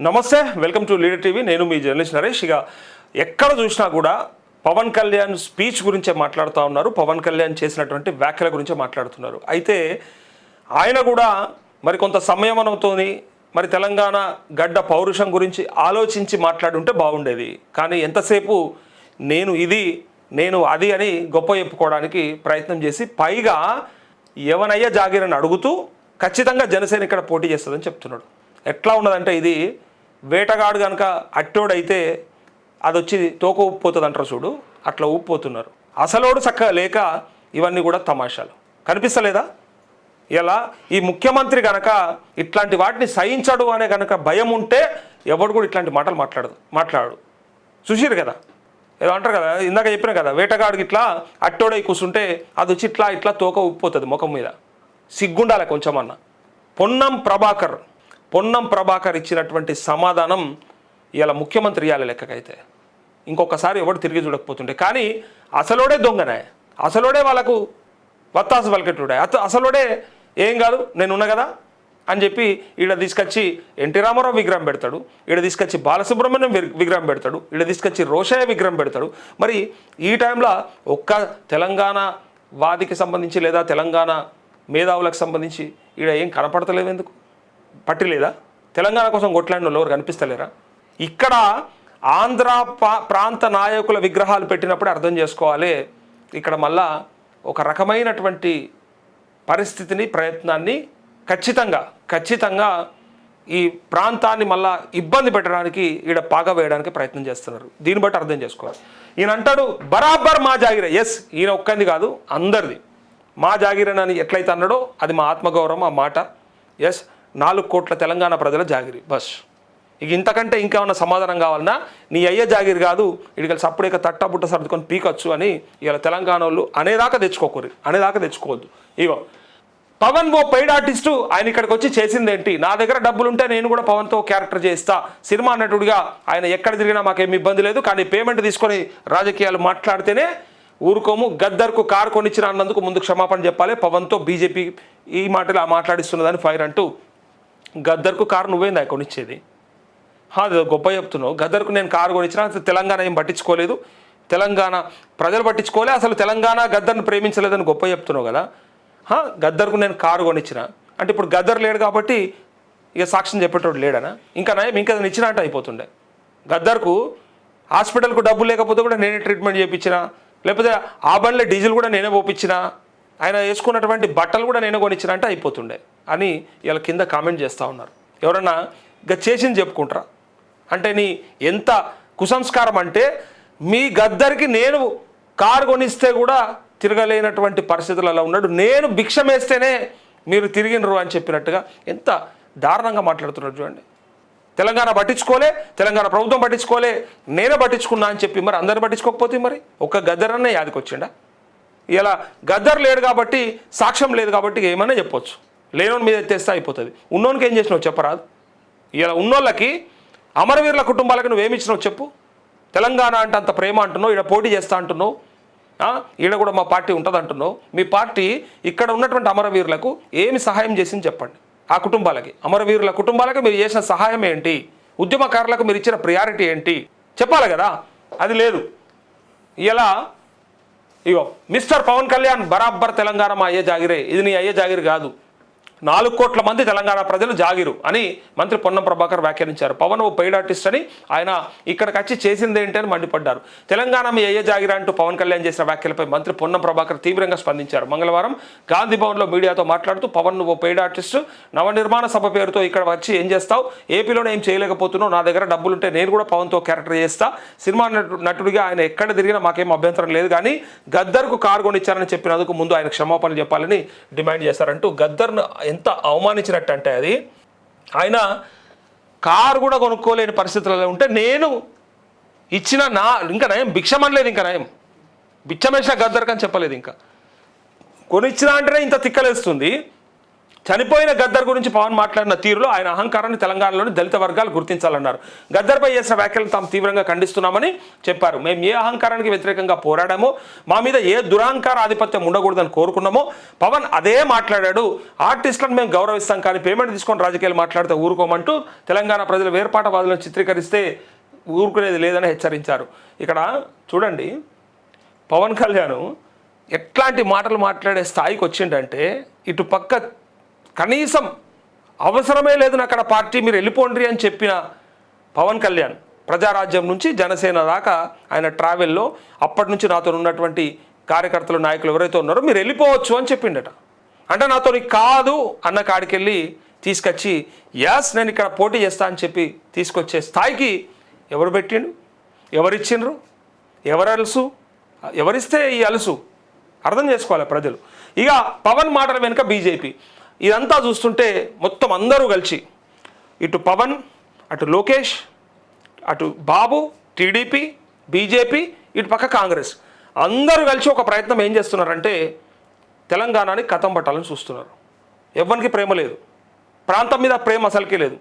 నమస్తే, welcome to leader TV. నేను మీ journalist Naresh. ఇక ఎక్కడ చూసినా కూడా పవన్ కళ్యాణ్ స్పీచ్ గురించే మాట్లాడుతూ ఉన్నారు, పవన్ కళ్యాణ్ చేసినటువంటి వ్యాఖ్యల గురించే మాట్లాడుతున్నారు. అయితే ఆయన కూడా మరి కొంత సంయమనంతోని మరి తెలంగాణ గడ్డ పౌరుషం గురించి ఆలోచించి మాట్లాడుంటే బాగుండేది. కానీ ఎంతసేపు నేను అది అని గొప్ప చెప్పుకోవడానికి ప్రయత్నం చేసి పైగా ఎవనయ్యా జాగీరని అడుగుతూ ఖచ్చితంగా జనసేన ఇక్కడ పోటీ చేస్తుందని చెప్తున్నాడు. ఎట్లా ఉన్నదంటే ఇది వేటగాడు కనుక అట్టోడైతే అది వచ్చి తోక ఊపిపోతుంది అంటారు చూడు, అట్లా ఊపిపోతున్నారు. అసలోడు చక్కగా లేక ఇవన్నీ కూడా తమాషాలు కనిపిస్తలేదా? ఇలా ఈ ముఖ్యమంత్రి కనుక ఇట్లాంటి వాటిని సహించడు అనే కనుక భయం ఉంటే ఎవడు కూడా ఇట్లాంటి మాటలు మాట్లాడు. చూసిరు కదా, ఏదో అంటారు కదా, ఇందాక చెప్పిన కదా, వేటగాడికి ఇట్లా అట్టోడై కూర్చుంటే అది వచ్చి ఇట్లా తోక ఊపిపోతుంది ముఖం మీద. సిగ్గుండాలి కొంచెమన్నా. పొన్నం ప్రభాకర్ ఇచ్చినటువంటి సమాధానం ఇలా ముఖ్యమంత్రి ఇవ్వాలి లెక్కకైతే ఇంకొకసారి ఎవడు తిరిగి చూడకపోతుండే. కానీ అసలోడే దొంగనే, అసలోడే వాళ్ళకు వత్తాసు పలికెట్టుడే, అసలోడే ఏం కాదు నేనున్నా కదా అని చెప్పి ఈడ తీసుకొచ్చి ఎన్టీ రామారావు విగ్రహం పెడతాడు, ఈడ తీసుకొచ్చి బాలసుబ్రహ్మణ్యం విగ్రహం పెడతాడు, ఈడ తీసుకొచ్చి రోషయ్య విగ్రహం పెడతాడు. మరి ఈ టైంలో ఒక్క తెలంగాణ వాదికి సంబంధించి లేదా తెలంగాణ మేధావులకు సంబంధించి ఈడ ఏం కనపడతలేవు, ఎందుకు పట్టిలేదా? తెలంగాణ కోసం కొట్లాడిన వాళ్ళు ఎవరు కనిపిస్తలేరా? ఇక్కడ ఆంధ్ర ప్రాంత నాయకుల విగ్రహాలు పెట్టినప్పుడు అర్థం చేసుకోవాలి, ఇక్కడ మళ్ళా ఒక రకమైనటువంటి పరిస్థితిని ప్రయత్నాన్ని ఖచ్చితంగా ఈ ప్రాంతాన్ని మళ్ళా ఇబ్బంది పెట్టడానికి ఈడ పాగా వేయడానికి ప్రయత్నం చేస్తున్నారు. దీన్ని బట్టి అర్థం చేసుకోవాలి. ఈయన అంటాడు బరాబర్ మా జాగిరే. ఎస్, ఈయన ఒక్కంది కాదు, అందరిది మా జాగిరేనని ఎట్లయితే అన్నాడో అది మా ఆత్మగౌరవం, ఆ మాట. ఎస్, 4 కోట్ల తెలంగాణ ప్రజల జాగిరి బస్. ఇక ఇంతకంటే ఇంకేమన్నా సమాధానం కావాలన్నా నీ అయ్య జాగిరి కాదు, ఇడికలు సప్పుడేక తట్టబుట్ట సర్దుకొని పీకొచ్చు అని ఇలా తెలంగాణ వాళ్ళు అనేదాకా తెచ్చుకోవద్దు. ఇగో పవన్ ఓ పెయిడ్ ఆర్టిస్టు, ఆయన ఇక్కడికి వచ్చి చేసిందేంటి? నా దగ్గర డబ్బులుంటే నేను కూడా పవన్తో క్యారెక్టర్ చేస్తా, సినిమా నటుడిగా ఆయన ఎక్కడ తిరిగినా మాకేమి ఇబ్బంది లేదు, కానీ పేమెంట్ తీసుకొని రాజకీయాలు మాట్లాడితేనే ఊరుకోము. గద్దర్కు కారు కొనిచ్చిన అన్నందుకు ముందు క్షమాపణ చెప్పాలి. పవన్తో బీజేపీ ఈ మాటలు మాట్లాడిస్తున్నదని ఫైర్ అంటూ గద్దర్కు కారు నువ్వేందా కొనిచ్చేది? అది గొప్ప చెప్తున్నావు. గద్దర్కు నేను కారు కొనిచ్చినా తెలంగాణ ఏం పట్టించుకోలేదు, తెలంగాణ ప్రజలు పట్టించుకోలే, అసలు తెలంగాణ గద్దర్ను ప్రేమించలేదని గొప్ప చెప్తున్నావు కదా. గద్దర్కు నేను కారు కొనిచ్చిన అంటే ఇప్పుడు గద్దర్ లేడు కాబట్టి ఇక సాక్ష్యం చెప్పేటోడు లేడనా? ఇంకా ఇంకేదైనా ఇచ్చినా అంటే అయిపోతుండే. గద్దర్కు హాస్పిటల్కు డబ్బులు లేకపోతే కూడా నేనే ట్రీట్మెంట్ చేయించిన, లేకపోతే ఆ బండ్లో డీజిల్ కూడా నేనే పోపించిన, ఆయన వేసుకున్నటువంటి బట్టలు కూడా నేనే కొనిచ్చిన అంటే అయిపోతుండే అని ఇలా కింద కామెంట్ చేస్తూ ఉన్నారు. ఎవరన్నా ఇక చేసింది చెప్పుకుంటారా? అంటే నీ ఎంత కుసంస్కారం అంటే మీ గద్దరికి నేను కారు కొనిస్తే కూడా తిరగలేనటువంటి పరిస్థితులలో ఉన్నాడు, నేను భిక్షం వేస్తేనే మీరు తిరిగినరు అని చెప్పినట్టుగా ఎంత దారుణంగా మాట్లాడుతున్నారు చూడండి. తెలంగాణ పట్టించుకోలే, తెలంగాణ ప్రభుత్వం పట్టించుకోలే, నేనే పట్టించుకున్నా అని చెప్పి మరి అందరిని పట్టించుకోకపోతే మరి ఒక్క గద్దర్ అన్న యాదికి వచ్చిండా? ఇలా గద్దర్ లేడు కాబట్టి, సాక్ష్యం లేదు కాబట్టి ఏమన్నా చెప్పొచ్చు, లేనోని మీద ఎత్తేస్తే అయిపోతుంది. ఉన్నోనికి ఏం చేసినావు చెప్పరాదు? ఇలా ఉన్నోళ్ళకి అమరవీరుల కుటుంబాలకు నువ్వేమిచ్చినావు చెప్పు? తెలంగాణ అంటే అంత ప్రేమ అంటున్నావు, ఈడ పోటీ చేస్తా అంటున్నావు, ఈడ కూడా మా పార్టీ ఉంటుంది అంటున్నావు. మీ పార్టీ ఇక్కడ ఉన్నటువంటి అమరవీరులకు ఏమి సహాయం చేసింది చెప్పండి. ఆ కుటుంబాలకి, అమరవీరుల కుటుంబాలకి మీరు చేసిన సహాయం ఏంటి? ఉద్యమకారులకు మీరు ఇచ్చిన ప్రియారిటీ ఏంటి చెప్పాలి కదా, అది లేదు. ఇలా ఇగో మిస్టర్ పవన్ కళ్యాణ్ బరాబర్ తెలంగాణ మా అయ్య జాగిరే, ఇది నీ అయ్య జాగిరి కాదు, 4 కోట్ల మంది తెలంగాణ ప్రజలు జాగిరు అని మంత్రి పొన్నం ప్రభాకర్ వ్యాఖ్యానించారు. పవన్ ఓ పెయిడ్ ఆర్టిస్ట్ అని ఆయన ఇక్కడికి వచ్చి చేసింది ఏంటి అని మండిపడ్డారు. తెలంగాణ మీ అయ్య జాగిరా అంటూ పవన్ కళ్యాణ్ చేసిన వ్యాఖ్యలపై మంత్రి పొన్నం ప్రభాకర్ తీవ్రంగా స్పందించారు. మంగళవారం గాంధీ భవన్లో మీడియాతో మాట్లాడుతూ పవన్ నువ్వు పెయిడ్ ఆర్టిస్టు, నవనిర్మాణ సభ పేరుతో ఇక్కడ వచ్చి ఏం చేస్తావు? ఏపీలోనే ఏం చేయలేకపోతున్నావు, నా దగ్గర డబ్బులుంటే నేను కూడా పవన్తో క్యారెక్టర్ చేస్తా, సినిమా నటుడిగా ఆయన ఎక్కడ తిరిగినా మాకేం అభ్యంతరం లేదు, కానీ గద్దర్కు కారు కొనిచ్చారని చెప్పినందుకు ముందు ఆయన క్షమాపణ చెప్పాలని డిమాండ్ చేశారంటూ గద్దర్ను ఎంత అవమానించినట్టు అంటే అది ఆయన కారు కూడా కొనుక్కోలేని పరిస్థితులలో ఉంటే నేను ఇచ్చిన ఇంకా నయం భిక్షం అనలేదు, ఇంకా నయం బిచ్చమేష గద్దర్కి అని చెప్పలేదు, ఇంకా కొనిచ్చినా అంటేనే ఇంత తిక్కలేస్తుంది. చనిపోయిన గద్దర్ గురించి పవన్ మాట్లాడిన తీరులో ఆయన అహంకారాన్ని తెలంగాణలోని దళిత వర్గాలు గుర్తించాలన్నారు. గద్దర్పై చేసిన వ్యాఖ్యలను తాము తీవ్రంగా ఖండిస్తున్నామని చెప్పారు. మేము ఏ అహంకారానికి వ్యతిరేకంగా పోరాడామో, మా మీద ఏ దురహంకార ఆధిపత్యం ఉండకూడదని కోరుకున్నామో పవన్ అదే మాట్లాడాడు. ఆర్టిస్టులను మేము గౌరవిస్తాం, కానీ పేమెంట్ తీసుకొని రాజకీయాలు మాట్లాడితే ఊరుకోమంటూ తెలంగాణ ప్రజలు వేర్పాటవాదులను చిత్రీకరిస్తే ఊరుకునేది లేదని హెచ్చరించారు. ఇక్కడ చూడండి, పవన్ కళ్యాణ్ ఎట్లాంటి మాటలు మాట్లాడే స్థాయికి వచ్చిండంటే, ఇటు పక్క కనీసం అవసరమే లేదు అక్కడ పార్టీ, మీరు వెళ్ళిపోండి అని చెప్పిన పవన్ కళ్యాణ్ ప్రజారాజ్యం నుంచి జనసేన దాకా ఆయన ట్రావెల్లో అప్పటి నుంచి నాతో ఉన్నటువంటి కార్యకర్తలు, నాయకులు ఎవరైతే ఉన్నారో మీరు వెళ్ళిపోవచ్చు అని చెప్పిండట. అంటే నాతో కాదు అన్న కాడికెళ్ళి తీసుకొచ్చి యాస్ నేను ఇక్కడ పోటీ చేస్తా అని చెప్పి తీసుకొచ్చే స్థాయికి ఎవరు పెట్టిండు, ఎవరిచ్చిండ్రు, ఎవరు అలుసు, ఎవరిస్తే ఈ అలుసు అర్థం చేసుకోవాలి ప్రజలు. ఇక పవన్ మాటల వెనుక బీజేపీ, ఇదంతా చూస్తుంటే మొత్తం అందరూ కలిసి, ఇటు పవన్, అటు లోకేష్, అటు బాబు, టీడీపీ, బీజేపీ, ఇటు పక్క కాంగ్రెస్, అందరూ కలిసి ఒక ప్రయత్నం ఏం చేస్తున్నారంటే తెలంగాణని కథం పట్టాలని చూస్తున్నారు. ఎవరికి ప్రేమ లేదు, ప్రాంతం మీద ప్రేమ అసలుకే లేదు.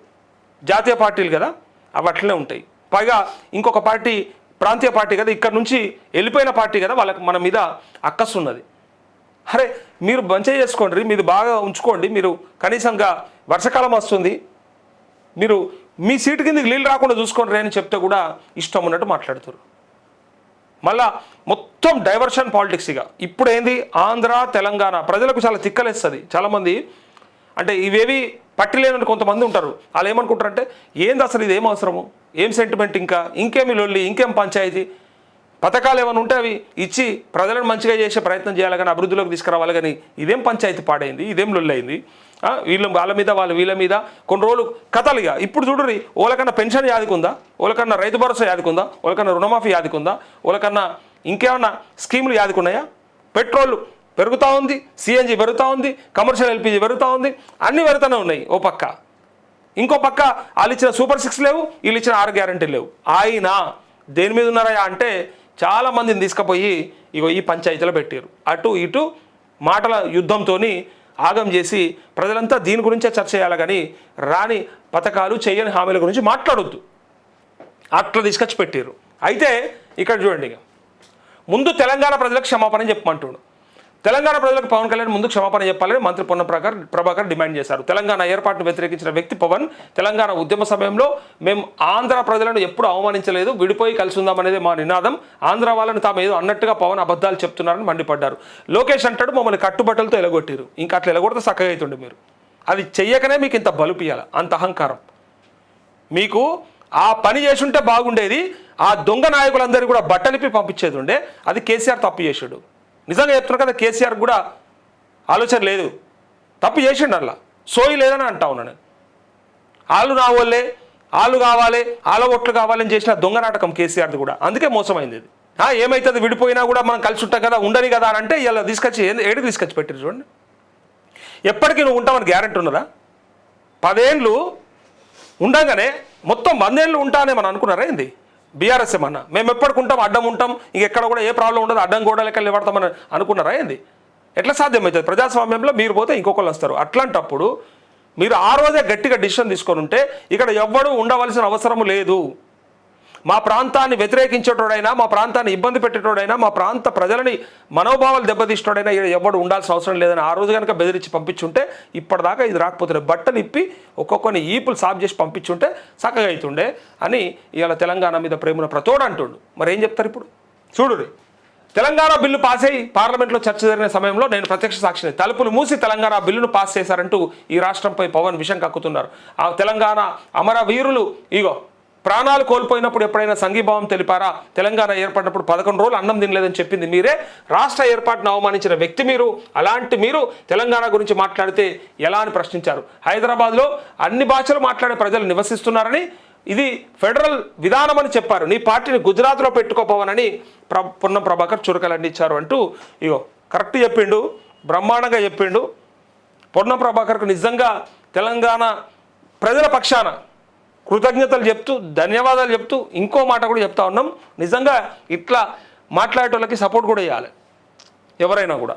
జాతీయ పార్టీలు కదా, అవి అట్లనే ఉంటాయి. పైగా ఇంకొక పార్టీ ప్రాంతీయ పార్టీ కదా, ఇక్కడ నుంచి వెళ్ళిపోయిన పార్టీ కదా, వాళ్ళకి మన మీద అక్కసు ఉన్నది. అరే మీరు మంచిగా చేసుకోండి, మీది బాగా ఉంచుకోండి, మీరు కనీసంగా వర్షాకాలం వస్తుంది, మీరు మీ సీటు కిందకి నీళ్ళు రాకుండా చూసుకోండి అని చెప్తే కూడా ఇష్టం ఉన్నట్టు మాట్లాడుతారు. మళ్ళా మొత్తం డైవర్షన్ పాలిటిక్స్. ఇక ఇప్పుడు ఏంది, ఆంధ్ర తెలంగాణ ప్రజలకు చాలా తిక్కలేస్తుంది. చాలామంది అంటే ఇవేవి పట్టిలేనని కొంతమంది ఉంటారు. వాళ్ళు ఏమనుకుంటారంటే ఏంది అసలు ఇది, ఏం అవసరము, ఏం సెంటిమెంట్, ఇంకేమి లొల్లి, ఇంకేం పంచాయతీ, పథకాలు ఏమైనా ఉంటే అవి ఇచ్చి ప్రజలను మంచిగా చేసే ప్రయత్నం చేయాలి కానీ అభివృద్ధిలోకి తీసుకురావాలి, కానీ ఇదేం పంచాయతీ పాడైంది, ఇదేం లొల్లి అయింది, వాళ్ళ మీద వీళ్ళ మీద కొన్ని రోజులు కథలుగా. ఇప్పుడు చూడరి, ఓలకన్నా పెన్షన్ యాదికుందా, ఓలకన్నా రైతు భరోసా యాదికుందా, ఓలకన్నా రుణమాఫీ యాదికుందా, ఓలకన్నా ఇంకేమన్నా స్కీములు యాదికున్నాయా? పెట్రోల్ పెరుగుతూ ఉంది, సిఎన్జి పెరుగుతూ ఉంది, కమర్షియల్ ఎల్పిజి పెరుగుతూ ఉంది, అన్నీ పెరుగుతూనే ఉన్నాయి ఓ పక్క. ఇంకో పక్క వాళ్ళు ఇచ్చిన సూపర్ 6 లేవు, వీళ్ళు ఇచ్చిన 6 గ్యారెంటీలు లేవు. ఆయన దేని మీద ఉన్నారా అంటే చాలామందిని తీసుకుపోయి ఇగో ఈ పంచాయతీలో పెట్టారు. అటు ఇటు మాటల యుద్ధంతో ఆగం చేసి ప్రజలంతా దీని గురించే చర్చ చేయాలి కానీ రాని పథకాలు, చేయని హామీల గురించి మాట్లాడొద్దు, అట్లా తీసుకొచ్చి పెట్టారు. అయితే ఇక్కడ చూడండి, ముందు తెలంగాణ ప్రజలకు క్షమాపణ చెప్పమంటున్నాడు. తెలంగాణ ప్రజలకు పవన్ కళ్యాణ్ ముందు క్షమాపణ చెప్పాలని మంత్రి పొన్నం ప్రభాకర్ డిమాండ్ చేశారు. తెలంగాణ ఏర్పాటును వ్యతిరేకించిన వ్యక్తి పవన్ తెలంగాణ ఉద్యమ సమయంలో మేము ఆంధ్ర ప్రజలను ఎప్పుడు అవమానించలేదు, విడిపోయి కలిసి ఉందామనేది మా నినాదం, ఆంధ్ర వాళ్ళని తాము ఏదో అన్నట్టుగా పవన్ అబద్ధాలు చెప్తున్నారని మండిపడ్డారు. లోకేష్ అంటాడు మమ్మల్ని కట్టుబట్టలతో ఎలగొట్టారు, ఇంకా అట్లా ఎలగొడితే చక్కగా అవుతుండే, మీరు అది చెయ్యకనే మీకు ఇంత బలుపియాలి, అంత అహంకారం మీకు. ఆ పని చేసుంటే బాగుండేది, ఆ దొంగ నాయకులందరినీ కూడా బట్టలిపి పంపించేది ఉండే, అది కేసీఆర్ తప్పు చేశాడు. నిజంగా చెప్తున్నారు కదా, కేసీఆర్ కూడా ఆలోచన లేదు, తప్పు చేసిండు, అలా సోయి లేదని అంటా ఉన్నాను. వాళ్ళు నా వాళ్ళే, వాళ్ళు కావాలి, వాళ్ళ ఓట్లు కావాలని చేసిన దొంగ నాటకం కేసీఆర్ది కూడా, అందుకే మోసమైంది ఇది. ఏమవుతుంది విడిపోయినా కూడా మనం కలిసి ఉంటాం కదా, ఉండని కదా అని అంటే ఇలా తీసుకొచ్చి ఏడికి తీసుకొచ్చి పెట్టారు చూడండి. ఎప్పటికీ నువ్వు ఉంటామని గ్యారెంటీ ఉన్నదా? 10 ఏళ్ళు ఉండగానే మొత్తం 100 ఏళ్ళు ఉంటానే మనం అనుకున్నారా ఏంది? బీఆర్ఎస్ ఏమన్నా మేము ఎప్పటికుంటాం, అడ్డం ఉంటాం, ఇంకెక్కడ కూడా ఏ ప్రాబ్లం ఉండదు, అడ్డం గోడ లెక్కలు నిలబడతామని అనుకున్నారా ఏంది? ఎట్లా సాధ్యమవుతుంది? ప్రజాస్వామ్యంలో మీరు పోతే ఇంకొకళ్ళు వస్తారు. అట్లాంటప్పుడు మీరు ఆ రోజే గట్టిగా డిసిషన్ తీసుకొని ఉంటే ఇక్కడ ఎవ్వడూ ఉండవలసిన అవసరం లేదు. మా ప్రాంతాన్ని వ్యతిరేకించేటోడైనా, మా ప్రాంతాన్ని ఇబ్బంది పెట్టేటోడైనా, మా ప్రాంత ప్రజలని మనోభావాలు దెబ్బతీసేటోడైనా ఎవడు ఉండాల్సిన అవసరం లేదని ఆ రోజు కనుక బెదిరించి పంపించుంటే ఇప్పటిదాకా ఇది రాకపోతుండే. బట్టలు ఇప్పి ఒక్కొక్కరిని ఈపులు సాఫ్ చేసి పంపించుంటే చక్కగా అవుతుండే అని ఇవాళ తెలంగాణ మీద ప్రేమను ప్రతోడు అంటుండు. మరి ఏం చెప్తారు ఇప్పుడు? చూడు, తెలంగాణ బిల్లు పాస్ అయ్యి పార్లమెంట్లో చర్చ జరిగిన సమయంలో నేను ప్రత్యక్ష సాక్షిని, తలుపులు మూసి తెలంగాణ బిల్లును పాస్ చేశారంటూ ఈ రాష్ట్రంపై పవన్ విషం కక్కుతున్నారు. ఆ తెలంగాణ అమరవీరులు ఇగో ప్రాణాలు కోల్పోయినప్పుడు ఎప్పుడైనా సంఘీభావం తెలిపారా? తెలంగాణ ఏర్పడినప్పుడు 11 రోజులు అన్నం తినలేదని చెప్పింది మీరే. రాష్ట్ర ఏర్పాటును అవమానించిన వ్యక్తి మీరు. అలాంటి మీరు తెలంగాణ గురించి మాట్లాడితే ఎలా అని ప్రశ్నించారు. హైదరాబాద్లో అన్ని భాషలు మాట్లాడే ప్రజలు నివసిస్తున్నారని, ఇది ఫెడరల్ విధానం అని చెప్పారు. నీ పార్టీని గుజరాత్లో పెట్టుకోపోవనని పొన్నం ప్రభాకర్ చురకలండిచ్చారు అంటూ ఇగో కరెక్ట్ చెప్పిండు, బ్రహ్మాండంగా చెప్పిండు. పొన్నం ప్రభాకర్కు నిజంగా తెలంగాణ ప్రజల పక్షాన కృతజ్ఞతలు చెప్తూ, ధన్యవాదాలు చెప్తూ ఇంకో మాట కూడా చెప్తా ఉన్నాం. నిజంగా ఇట్లా మాట్లాడేటోళ్ళకి సపోర్ట్ కూడా చేయాలి ఎవరైనా కూడా.